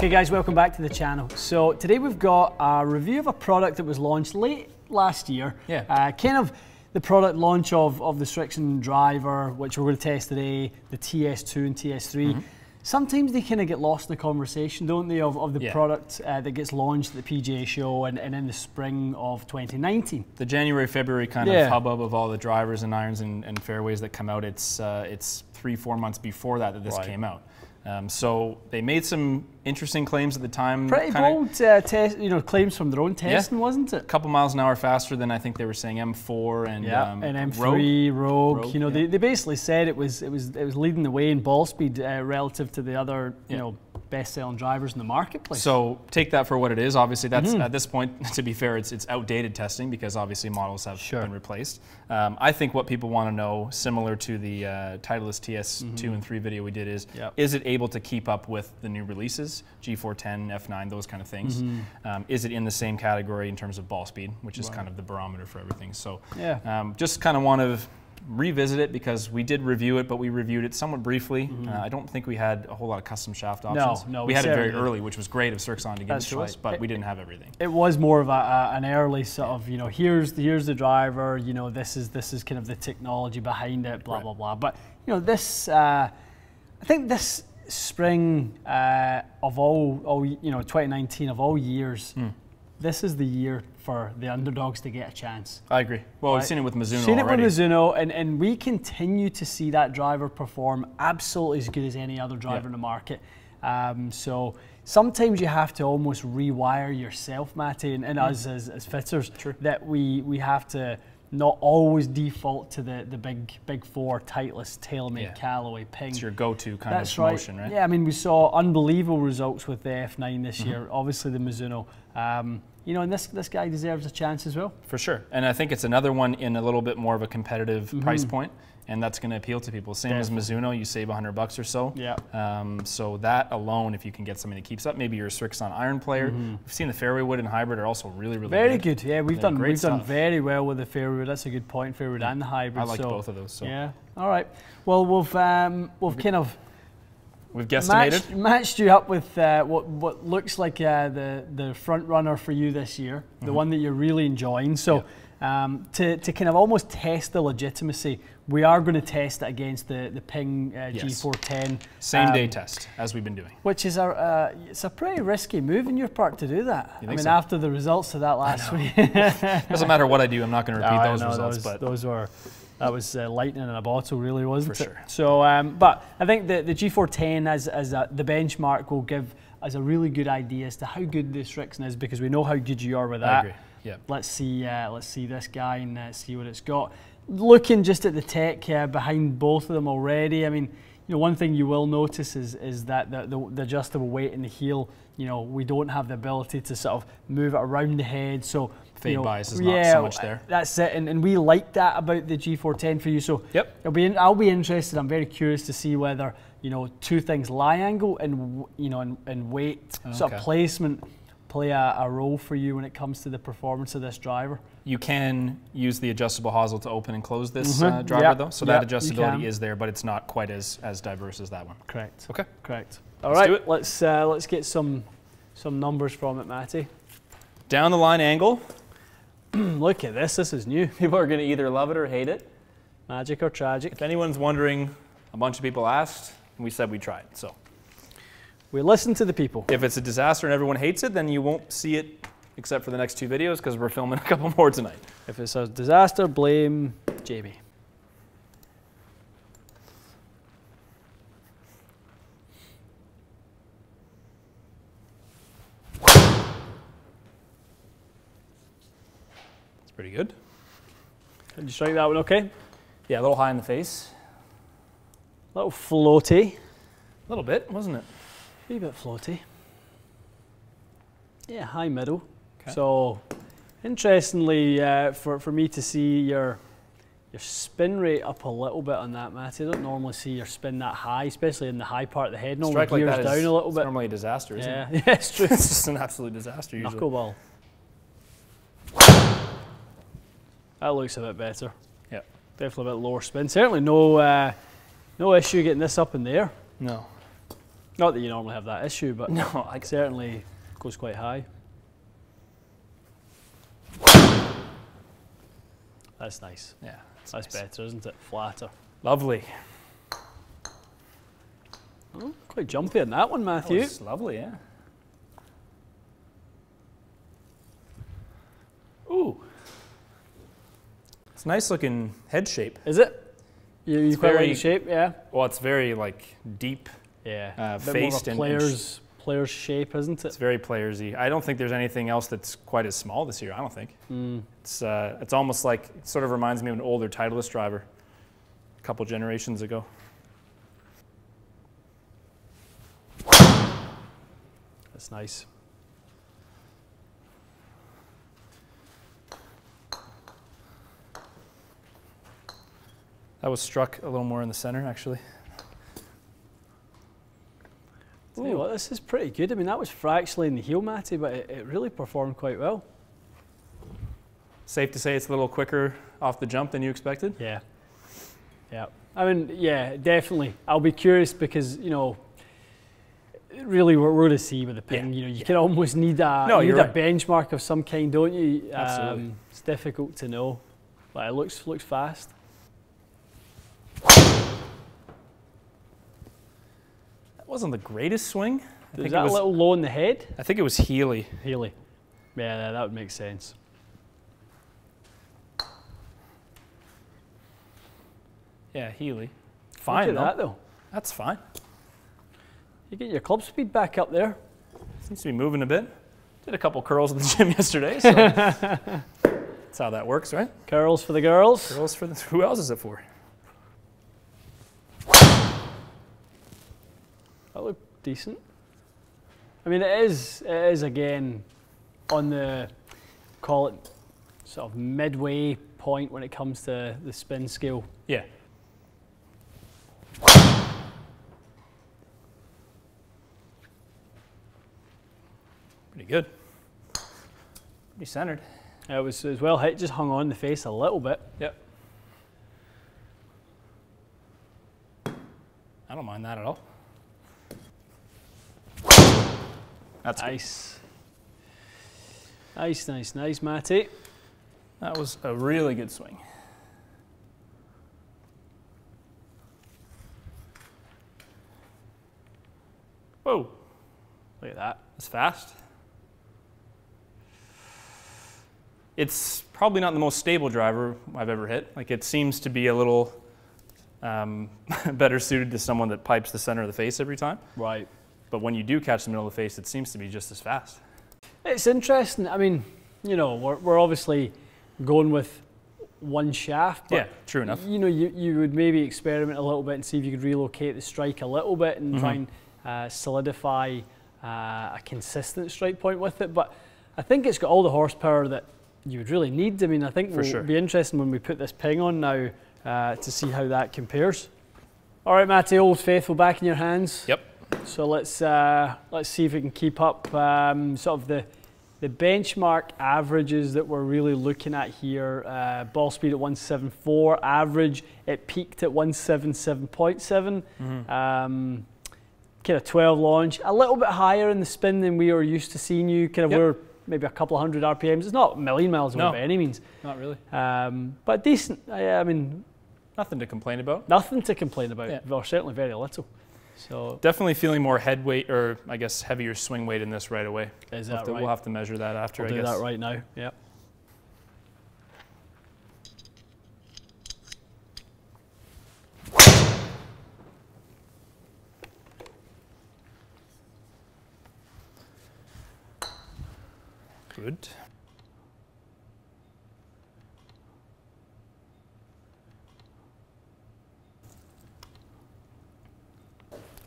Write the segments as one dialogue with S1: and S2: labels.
S1: Okay guys, welcome back to the channel. So today we've got a review of a product that was launched late last year.
S2: Yeah.
S1: Kind of the product launch of the Srixon Driver, which we're going to test today, the TS2 and TS3. Sometimes they kind of get lost in the conversation, don't they, of the product that gets launched at the PGA show and in the spring of 2019.
S2: The January, February kind of hubbub of all the drivers and irons and fairways that come out, it's 3-4 months before that this came out. So they made some interesting claims at the time.
S1: Pretty bold claims from their own testing, wasn't it?
S2: A couple miles an hour faster than I think they were saying M4 and
S1: M3 Rogue. You know, they basically said it was leading the way in ball speed relative to the other best-selling drivers in the marketplace. So
S2: take that for what it is. Obviously, that's at this point, to be fair, it's outdated testing because obviously models have been replaced. I think what people want to know, similar to the Titleist TS2 and 3 video we did, is it able to keep up with the new releases, G410, F9, those kind of things? Is it in the same category in terms of ball speed, which is kind of the barometer for everything? So just kind of want to revisit it because we did review it, but we reviewed it somewhat briefly. I don't think we had a whole lot of custom shaft options.
S1: No,
S2: we had it very early, which was great of Srixon to give it to us, but we didn't have everything.
S1: It was more of an early sort of, you know, here's the driver, you know, this is kind of the technology behind it, blah blah blah. But you know, this I think this spring of all you know, 2019 of all years, this is the year for the underdogs to get a chance.
S2: I agree. Well, we've seen it with Mizuno already.
S1: Seen it with Mizuno, and we continue to see that driver perform absolutely as good as any other driver in the market. So sometimes you have to almost rewire yourself, Matty, and us as fitters, that we have to not always default to the big four: Titleist, TaylorMade, Callaway, Ping.
S2: It's your go-to kind of motion, right?
S1: Yeah, I mean, we saw unbelievable results with the F9 this year. Obviously, the Mizuno. You know, and this guy deserves a chance as well. For sure.
S2: And I think it's another one in a little bit more of a competitive price point, and that's going to appeal to people. Same as Mizuno, you save $100 or so.
S1: Yeah.
S2: So that alone, if you can get something that keeps up, maybe you're a Srixon iron player. We've seen the fairway wood and hybrid are also really
S1: very good. Yeah, we've done very well with the fairway wood. That's a good point, fairway wood and the hybrid.
S2: I like both of those. So.
S1: Yeah. All right. Well, we've kind of.
S2: We've guesstimated.
S1: Matched you up with what looks like the front runner for you this year, the one that you're really enjoying. So to kind of almost test the legitimacy, we are going to test it against the Ping G410.
S2: Same day test, as we've been doing.
S1: Which is it's a pretty risky move in your part to do that.
S2: I mean,
S1: after the results of that last week.
S2: Doesn't matter what I do, I'm not going to repeat those results.
S1: That was lightning in a bottle, really, wasn't it?
S2: For sure.
S1: So, but I think the G410 as the benchmark will give us a really good idea as to how good this Srixon is, because we know how good you are with that.
S2: I agree. Yeah.
S1: Let's see this guy and see what it's got. Looking just at the tech behind both of them already, I mean, you know, one thing you will notice is that the adjustable weight in the heel, you know, we don't have the ability to sort of move it around the head, so
S2: fade bias is not so much there.
S1: That's it, and we like that about the G410 for you. So I'll be interested. I'm very curious to see whether, you know, two things, lie angle and, you know, and weight sort of placement play a role for you when it comes to the performance of this driver.
S2: You can use the adjustable hosel to open and close this driver though, so that adjustability is there, but it's not quite as diverse as that one.
S1: Correct.
S2: Okay.
S1: Correct. All right. Let's get some numbers from it, Matty.
S2: Down the line angle.
S1: Look at this. This is new.
S2: People are going to either love it or hate it.
S1: Magic or tragic.
S2: If anyone's wondering, a bunch of people asked, and we said we tried. So
S1: we listen to the people.
S2: If it's a disaster and everyone hates it, then you won't see it except for the next two videos because we're filming a couple more tonight.
S1: If it's a disaster, blame Jamie.
S2: Pretty good.
S1: Did you strike that one okay?
S2: Yeah, a little high in the face.
S1: A little floaty.
S2: A little bit, wasn't it?
S1: A wee bit floaty. Yeah, high middle.
S2: Okay.
S1: So, interestingly, for me to see your spin rate up a little bit on that, Matty. I don't normally see your spin that high, espally in the high part of the head. Normally
S2: strike like that
S1: down a little bit.
S2: Normally a disaster, isn't it?
S1: Yeah, it's true.
S2: It's just an absolute disaster usually.
S1: Knuckleball. That looks a bit better.
S2: Yeah.
S1: Definitely a bit lower spin. Certainly no issue getting this up in there.
S2: No.
S1: Not that you normally have that issue, but
S2: no,
S1: it certainly goes quite high. That's nice.
S2: Yeah,
S1: that's nice. Better, isn't it? Flatter.
S2: Lovely.
S1: Oh, quite jumpy on that one, Matthew.
S2: That was lovely, yeah. Ooh. It's a nice looking head shape.
S1: Is it? You quite like the shape, yeah?
S2: Well, it's very like deep.
S1: Yeah.
S2: Faced
S1: and player's shape, isn't it?
S2: It's very playersy. I don't think there's anything else that's quite as small this year. I don't think. It's almost like, it sort of reminds me of an older Titleist driver, a couple generations ago.
S1: That's nice.
S2: That was struck a little more in the center, actually.
S1: Tell you what, this is pretty good. I mean, that was fractionally in the heel, Matty, but it really performed quite well.
S2: Safe to say it's a little quicker off the jump than you expected?
S1: Yeah. Yeah. I mean, yeah, definitely. I'll be curious because, you know, really we're going to see with the ping. You know, you can almost need a benchmark of some kind, don't you?
S2: Absolutely.
S1: It's difficult to know, but it looks fast.
S2: Wasn't the greatest swing.
S1: Was that a little low in the head?
S2: I think it was Healy.
S1: Healy. Yeah, that would make sense.
S2: Yeah, Healy. Fine.
S1: Look at that though.
S2: That's fine.
S1: You get your club speed back up there.
S2: Seems to be moving a bit. Did a couple curls at the gym yesterday, so that's how that works, right?
S1: Curls for the girls.
S2: Curls for the, who else is it for?
S1: That looked decent. I mean, it is again on the, call it sort of midway point when it comes to the spin scale.
S2: Yeah. Pretty good. Pretty centered.
S1: It was well hit, just hung on the face a little bit.
S2: Yep. I don't mind that at all. That's
S1: nice. Good. Nice, Matty.
S2: That was a really good swing. Whoa.
S1: Look at that.
S2: That's fast. It's probably not the most stable driver I've ever hit. Like, it seems to be a little better suited to someone that pipes the center of the face every time.
S1: Right.
S2: But when you do catch the middle of the face, it seems to be just as fast.
S1: It's interesting. I mean, you know, we're obviously going with one shaft. But,
S2: yeah, true enough.
S1: You know, you would maybe experiment a little bit and see if you could relocate the strike a little bit and try and solidify a consistent strike point with it. But I think it's got all the horsepower that you would really need. I mean, I think it'll be interesting when we put this ping on now to see how that compares. All right, Matty, Old Faithful back in your hands.
S2: Yep.
S1: So let's see if we can keep up sort of the benchmark averages that we're really looking at here. Ball speed at 174, average it peaked at 177.7. Kind of 12 launch, a little bit higher in the spin than we are used to seeing you. Kind of we're maybe a couple of hundred RPMs. It's not a million miles away by any means.
S2: Not really.
S1: But decent. I mean,
S2: nothing to complain about.
S1: Nothing to complain about. Or certainly very little. So
S2: definitely feeling more head weight, or I guess heavier swing weight in this right away.
S1: Is that right?
S2: We'll have to measure that after.
S1: We'll do that right now. Yep.
S2: Good.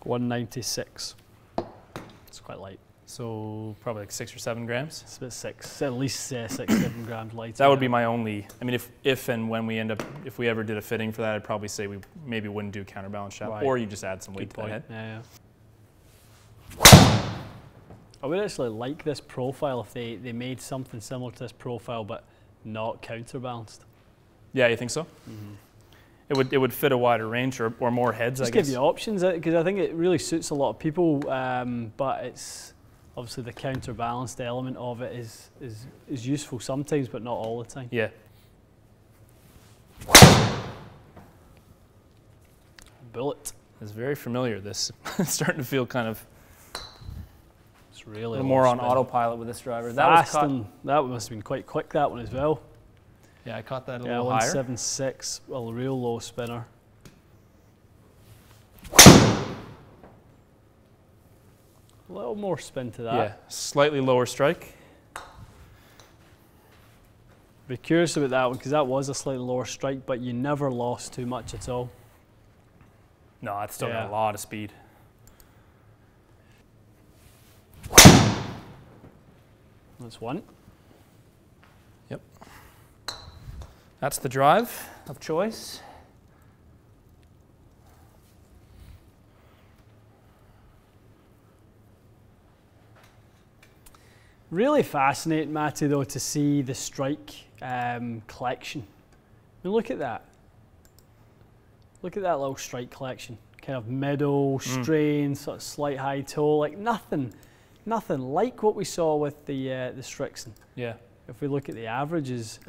S1: $196. It's quite light.
S2: So probably like 6 or 7 grams.
S1: It's about 6, at least 6, 7 grams light.
S2: That would be my only. I mean, if and when we end up, if we ever did a fitting for that, I'd probably say we maybe wouldn't do counterbalance shaft, or you just add some weight to the head.
S1: Yeah. I would actually like this profile if they made something similar to this profile, but not counterbalanced.
S2: Yeah, you think so? it would fit a wider range or more heads.
S1: Just
S2: I guess.
S1: give you options, because I think it really suits a lot of people. But it's obviously the counterbalanced element of it is useful sometimes, but not all the time.
S2: Yeah.
S1: Bullet.
S2: It's very familiar. This it's starting to feel kind of.
S1: It's really
S2: more on autopilot with this driver.
S1: That must have been quite quick, that one as well.
S2: Yeah, I caught that a little higher.
S1: 176, well, a real low spinner. A little more spin to that.
S2: Yeah, slightly lower strike.
S1: Be curious about that one, because that was a slightly lower strike, but you never lost too much at all.
S2: No, it's still got a lot of speed.
S1: That's one.
S2: Yep. That's the drive of choice.
S1: Really fascinating, Matty, though, to see the strike collection. I mean, look at that. Look at that little strike collection. Kind of middle, strain, sort of slight high toe, like nothing like what we saw with the Srixon.
S2: Yeah.
S1: If we look at the averages,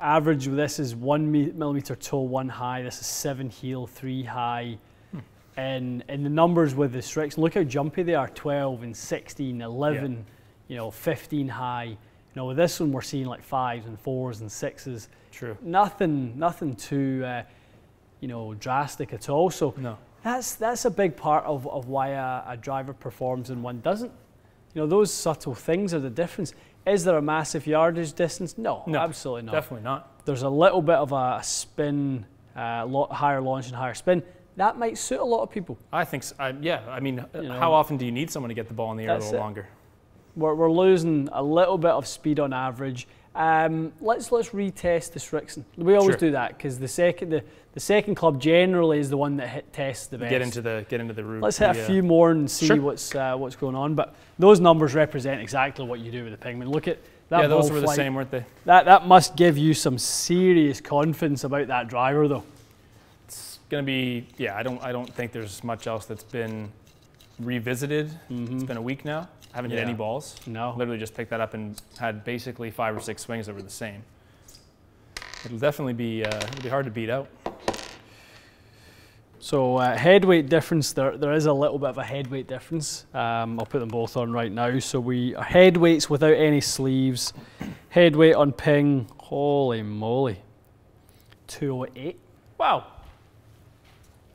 S1: average with this is 1 millimeter toe, 1 high. This is 7 heel, 3 high. And the numbers with the Srixon, look how jumpy they are, 12 and 16, 11, you know, 15 high. You know, with this one we're seeing like 5s and 4s and 6s.
S2: True.
S1: Nothing too, you know, drastic at all. So
S2: no.
S1: That's a big part of why a driver performs and one doesn't. You know, those subtle things are the difference. Is there a massive yardage distance? No, absolutely not.
S2: Definitely not.
S1: There's a little bit of a spin, higher launch and higher spin. That might suit a lot of people.
S2: I think so. Yeah, I mean, you know, how often do you need someone to get the ball in the air a little longer?
S1: We're losing a little bit of speed on average. Let's retest the Srixon. We always do that, because the second club generally is the one that tests the best.
S2: Get into the route.
S1: Let's hit a few more and see what's going on. But those numbers represent exactly what you do with the Pingman. Look at that. Yeah,
S2: those were the same, weren't they?
S1: That must give you some serious confidence about that driver, though.
S2: It's gonna be, yeah. I don't think there's much else that's been revisited. It's been a week now. I haven't hit any balls.
S1: No.
S2: Literally just picked that up and had basically 5 or 6 swings that were the same. It'll definitely be it'll be hard to beat out.
S1: So head weight difference, there is a little bit of a head weight difference. I'll put them both on right now. So we are head weights without any sleeves. Head weight on Ping, holy moly, 208. Wow.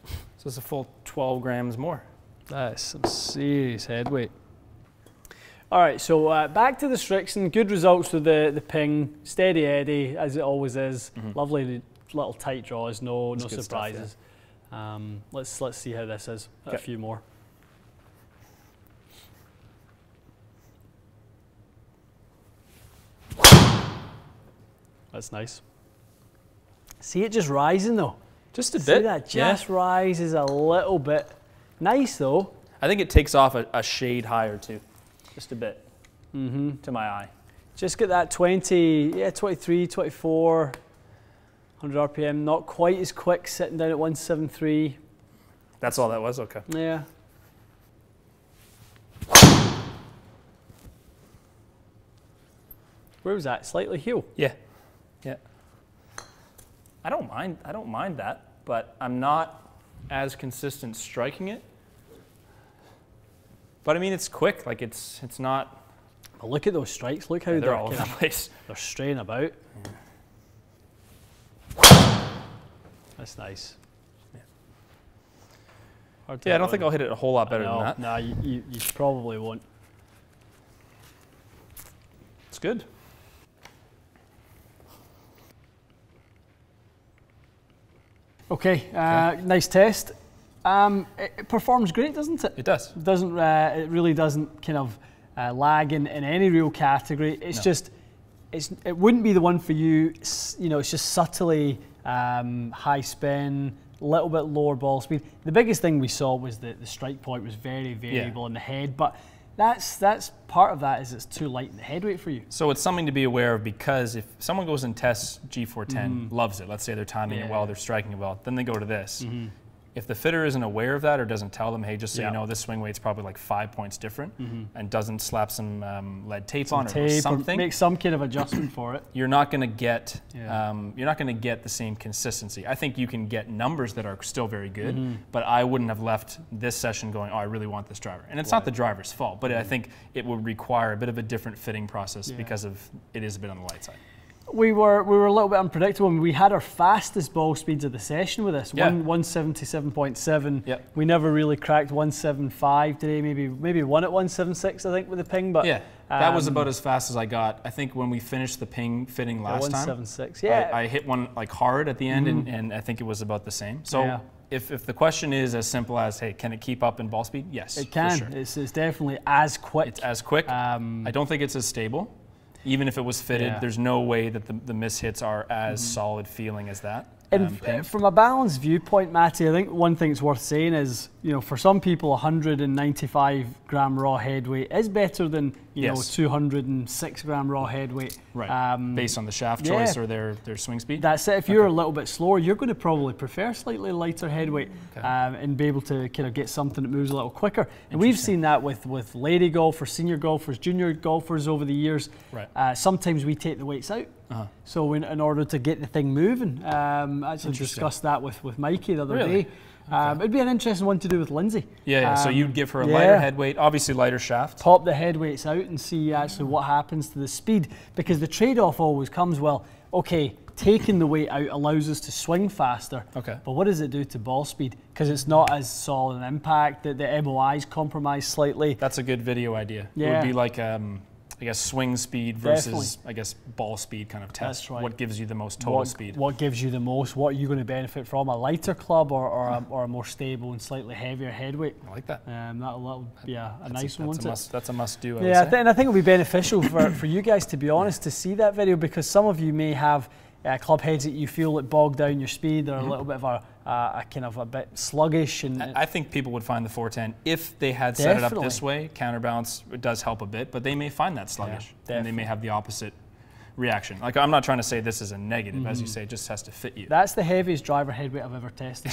S2: So it's a full 12 grams more.
S1: That's some serious head weight. All right, so back to the Srixon. Good results with the Ping, steady Eddie as it always is. Lovely little tight draws, no surprises.
S2: Stuff,
S1: yeah. Let's see how this is. A few more. That's nice. See it just rising though.
S2: Just a bit.
S1: See that just rises a little bit. Nice though.
S2: I think it takes off a shade higher too. Just a bit, to my eye.
S1: Just get that 23, 24, 100 RPM, not quite as quick, sitting down at 173.
S2: That's all that was? Okay.
S1: Yeah. Where was that? Slightly heel?
S2: Yeah. Yeah. I don't mind that, but I'm not as consistent striking it. But I mean, it's quick. Like it's not.
S1: But look at those strikes. Look how
S2: they're all over the place.
S1: They're straying about. That's nice.
S2: Yeah, I don't think I'll hit it a whole lot better than that.
S1: No, you probably won't.
S2: It's good.
S1: Okay, nice test. It performs great, doesn't it?
S2: It does.
S1: It really doesn't kind of lag in any real category. It's just, it wouldn't be the one for you. You know, it's just subtly high spin, a little bit lower ball speed. The biggest thing we saw was the strike point was very variable in the head, but That's part of that is it's too light in the headweight for you.
S2: So it's something to be aware of, because if someone goes and tests G410, loves it, let's say they're timing it well, they're striking it well, then they go to this. If the fitter isn't aware of that or doesn't tell them, hey, just so you know, this swing weight's probably like 5 points different, and doesn't slap some lead tape on it or something,
S1: or make some kind of adjustment for it,
S2: you're not going to get the same consistency. I think you can get numbers that are still very good, but I wouldn't have left this session going, oh, I really want this driver. And it's not the driver's fault, but I think it would require a bit of a different fitting process because of it is a bit on the light side.
S1: We were a little bit unpredictable. We had our fastest ball speeds of the session with this, 177.7.
S2: Yep.
S1: We never really cracked 175 today. Maybe one at 176, I think, with the ping. But
S2: yeah, that was about as fast as I got. I think when we finished the ping fitting last
S1: 176,
S2: time, I hit one like hard at the end, and I think it was about the same. So if the question is as simple as, hey, can it keep up in ball speed? Yes,
S1: it can.
S2: For sure.
S1: It's definitely as quick.
S2: It's as quick. I don't think it's as stable. Even if it was fitted, there's no way that the mishits are as solid feeling as that.
S1: And from a balanced viewpoint, Matty, I think one thing that's worth saying is, for some people, 195 gram raw headweight is better than, 206 gram raw headweight.
S2: Right. Based on the shaft choice or their swing speed.
S1: That's it. If you're a little bit slower, you're going to probably prefer slightly lighter headweight and be able to kind of get something that moves a little quicker. And we've seen that with lady golfers, senior golfers, junior golfers over the years. Right. Sometimes we take the weights out. So in order to get the thing moving, I actually discussed that with Mikey the other day. It'd be an interesting one to do with Lindsay.
S2: So you'd give her a lighter head weight, obviously lighter shaft.
S1: Pop the head weights out and see actually what happens to the speed, because the trade-off always comes, well, okay, taking the weight out allows us to swing faster, but what does it do to ball speed? Because it's not as solid an impact, the MOI is compromised slightly. That's
S2: a good video idea. It would be like I guess swing speed versus I guess ball speed kind of test.
S1: That's right.
S2: What gives you the most total speed?
S1: What gives you the most? What are you going to benefit from? A lighter club or a more stable and slightly heavier headweight?
S2: I like that.
S1: That'll be a nice one.
S2: That's a must do.
S1: And I think it'll be beneficial for you guys, to be honest, to see that video, because some of you may have club heads that you feel that bog down your speed. They're a little bit of a kind of a bit sluggish. And
S2: I think people would find the 410, if they had set it up this way, counterbalance, it does help a bit, but they may find that sluggish, and they may have the opposite reaction. Like, I'm not trying to say this is a negative, as you say, it just has to fit you.
S1: That's the heaviest driver headweight I've ever tested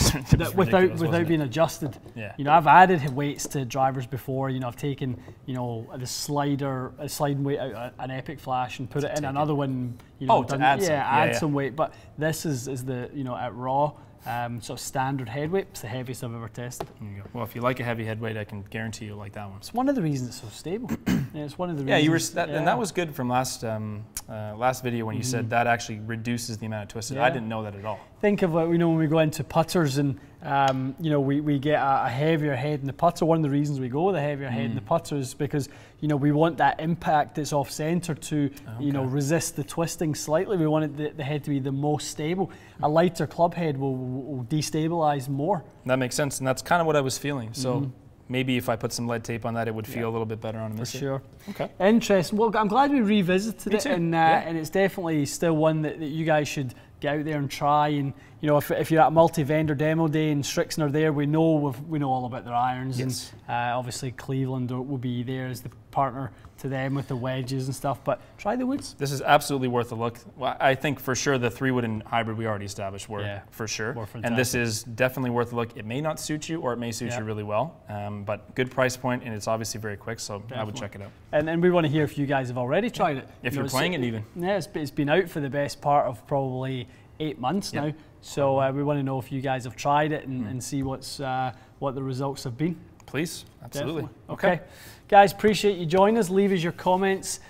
S1: without being adjusted.
S2: Yeah.
S1: I've added weights to drivers before. I've taken a sliding weight out an Epic Flash and put it in another one. Add some weight. But this is the at raw. Sort of standard headweight. It's the heaviest I've ever tested.
S2: There you go. Well, if you like a heavy headweight, I can guarantee you'll like that one.
S1: It's one of the reasons it's so stable. It's one of the reasons.
S2: And that was good from last video when you said that actually reduces the amount of twisted. I didn't know that at all.
S1: Think of when we go into putters and we get a heavier head in the putter. One of the reasons we go with a heavier head in the putter is because we want that impact that's off center to resist the twisting slightly. We want the head to be the most stable. A lighter club head will destabilize more.
S2: That makes sense, and that's kind of what I was feeling. So maybe if I put some lead tape on that, it would feel a little bit better on a miss.
S1: For sure.
S2: Okay.
S1: Interesting. Well, I'm glad we revisited it, and it's definitely still one that you guys should get out there and try. And if you're at a multi-vendor demo day and Srixon are there, we know all about their irons, and obviously Cleveland will be there as the partner to them with the wedges and stuff. But try the woods.
S2: This is absolutely worth a look. Well, I think for sure the 3-wood and hybrid we already established were for sure, and this is definitely worth a look. It may not suit you, or it may suit you really well, but good price point, and it's obviously very quick, so I would check it out.
S1: And we want to hear if you guys have already tried it.
S2: If you're playing it even.
S1: Yeah, it's been out for the best part of probably 8 months now. So we want to know if you guys have tried it and see what the results have been.
S2: Please, absolutely.
S1: Okay. Guys, appreciate you joining us. Leave us your comments.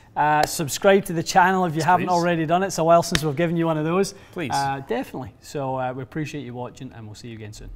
S1: Subscribe to the channel if you haven't already done it. It's a while since we've given you one of those.
S2: Please.
S1: Definitely. So we appreciate you watching, and we'll see you again soon.